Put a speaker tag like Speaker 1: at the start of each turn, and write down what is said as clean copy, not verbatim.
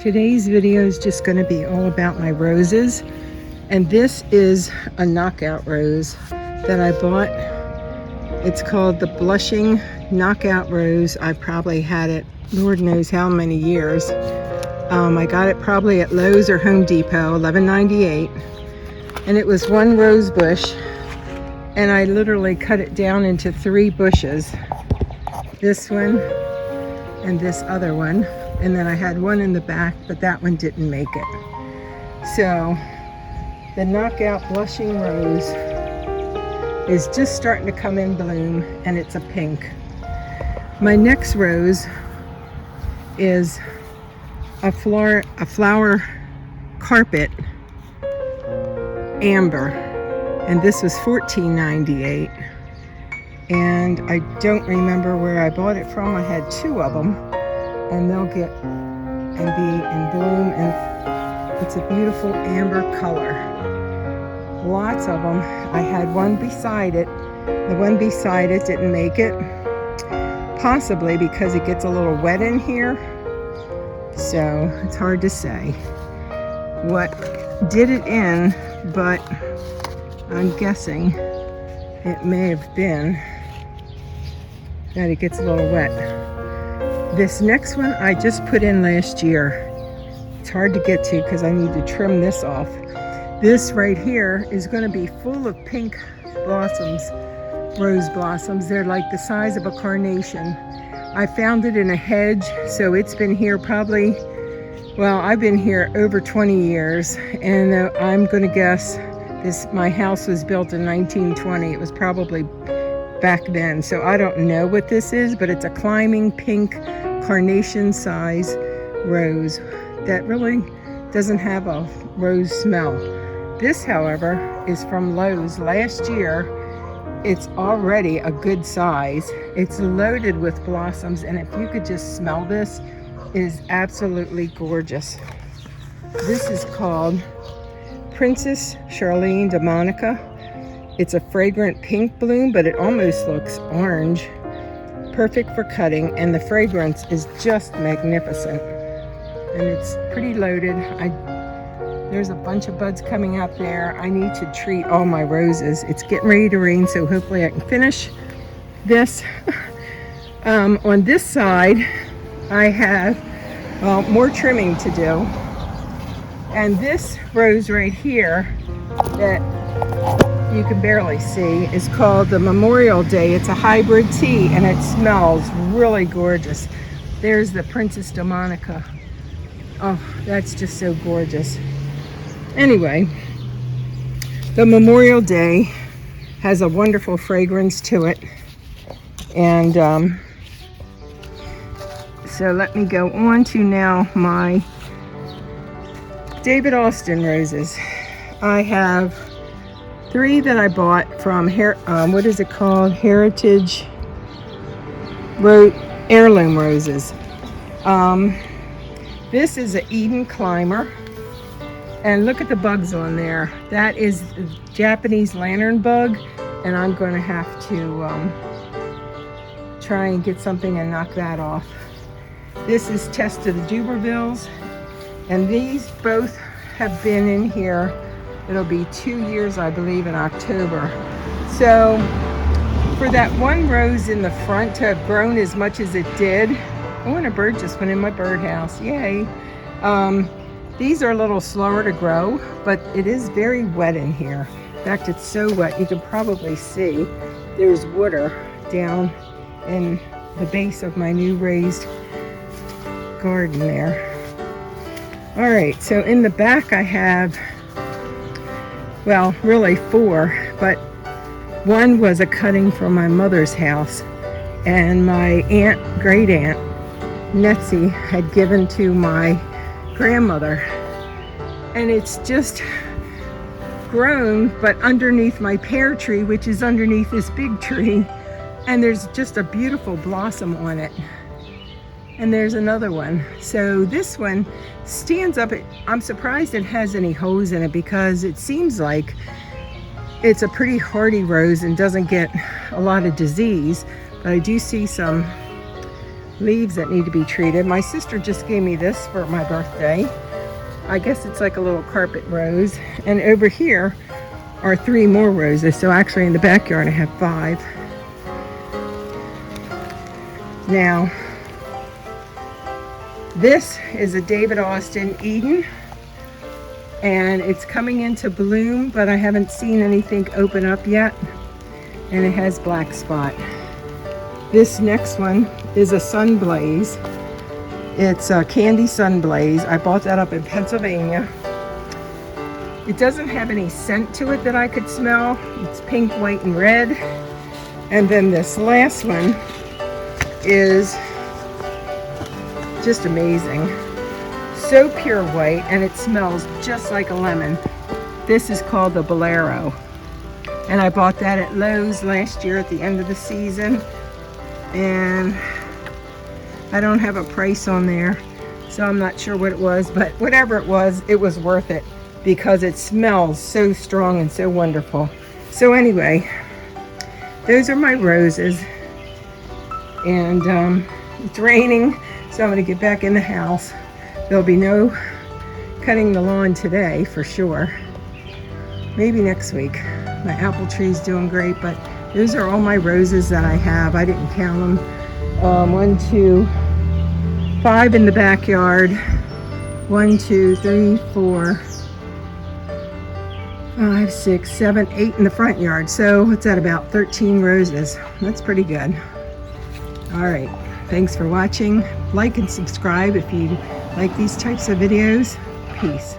Speaker 1: Today's video is just going to be all about my roses, and this is a knockout rose that I bought. It's called the Blushing Knockout Rose. I probably had it Lord knows how many years. I got it probably at Lowe's or Home Depot, $11.98, and it was one rose bush, and I literally cut it down into 3 bushes, this one and this other one, and then I had one in the back, but that one didn't make it. So the knockout blushing rose is just starting to come in bloom, and it's a pink. My next rose is a flower carpet amber, and this was $14.98, and I don't remember where I bought it from. I had 2 of them, and they'll get and be in bloom, and it's a beautiful amber color. Lots of them. I had one beside it. The one beside it didn't make it, possibly because it gets a little wet in here, so it's hard to say what did it in, but I'm guessing it may have been that it gets a little wet. This next one I just put in last year. It's hard to get to because I need to trim this off. This right here is going to be full of pink blossoms, rose blossoms. They're like the size of a carnation. I found it in a hedge, so it's been here probably, well, I've been here over 20 years, and I'm going to guess my house was built in 1920. It was probably back then, so I don't know what this is, but it's a climbing pink carnation size rose that really doesn't have a rose smell. This, however, is from Lowe's last year. It's already a good size. It's loaded with blossoms, and if you could just smell this, it is absolutely gorgeous. This is called Princess Charlene de Monica. It's a fragrant pink bloom, but it almost looks orange. Perfect for cutting, and the fragrance is just magnificent. And it's pretty loaded. There's a bunch of buds coming up there. I need to treat all my roses. It's getting ready to rain, so hopefully I can finish this. On this side, I have more trimming to do. And this rose right here that you can barely see is called the Memorial Day. It's a hybrid tea, and it smells really gorgeous. There's the Princess de Monica. Oh, that's just so gorgeous. Anyway, the Memorial Day has a wonderful fragrance to it, and so let me go on to now my David Austin roses. I have 3 that I bought from what is it called? Heritage Heirloom Roses. This is an Eden Climber, and look at the bugs on there. That is the Japanese lantern bug, and I'm going to have to try and get something and knock that off. This is Test of the Dubervilles, and these both have been in here. It'll be 2 years, I believe, in October. So for that one rose in the front to have grown as much as it did, oh, and a bird just went in my birdhouse, yay. These are a little slower to grow, but it is very wet in here. In fact, it's so wet you can probably see there's water down in the base of my new raised garden there. All right, so in the back I have, well, really 4, but one was a cutting from my mother's house, and my great aunt Netzie had given to my grandmother, and it's just grown, but underneath my pear tree, which is underneath this big tree, and there's just a beautiful blossom on it. And there's another one. So this one stands up. I'm surprised it has any holes in it, because it seems like it's a pretty hardy rose and doesn't get a lot of disease, but I do see some leaves that need to be treated. My sister just gave me this for my birthday. I guess it's like a little carpet rose. And over here are 3 more roses. So actually in the backyard I have 5. Now, this is a David Austin Eden. And it's coming into bloom, but I haven't seen anything open up yet. And it has black spot. This next one is a Sunblaze. It's a Candy Sunblaze. I bought that up in Pennsylvania. It doesn't have any scent to it that I could smell. It's pink, white, and red. And then this last one is just amazing. So pure white, and it smells just like a lemon. This is called the Bolero. And I bought that at Lowe's last year at the end of the season. And I don't have a price on there, so I'm not sure what it was, but whatever it was worth it because it smells so strong and so wonderful. So anyway, those are my roses. And it's raining, so I'm going to get back in the house. There'll be no cutting the lawn today for sure. Maybe next week. My apple tree's doing great, but those are all my roses that I have. I didn't count them. 1, 2, 5 in the backyard. 1, 2, 3, 4, 5, 6, 7, 8 in the front yard. So what's that, about 13 roses? That's pretty good. All right. Thanks for watching. Like and subscribe if you like these types of videos. Peace.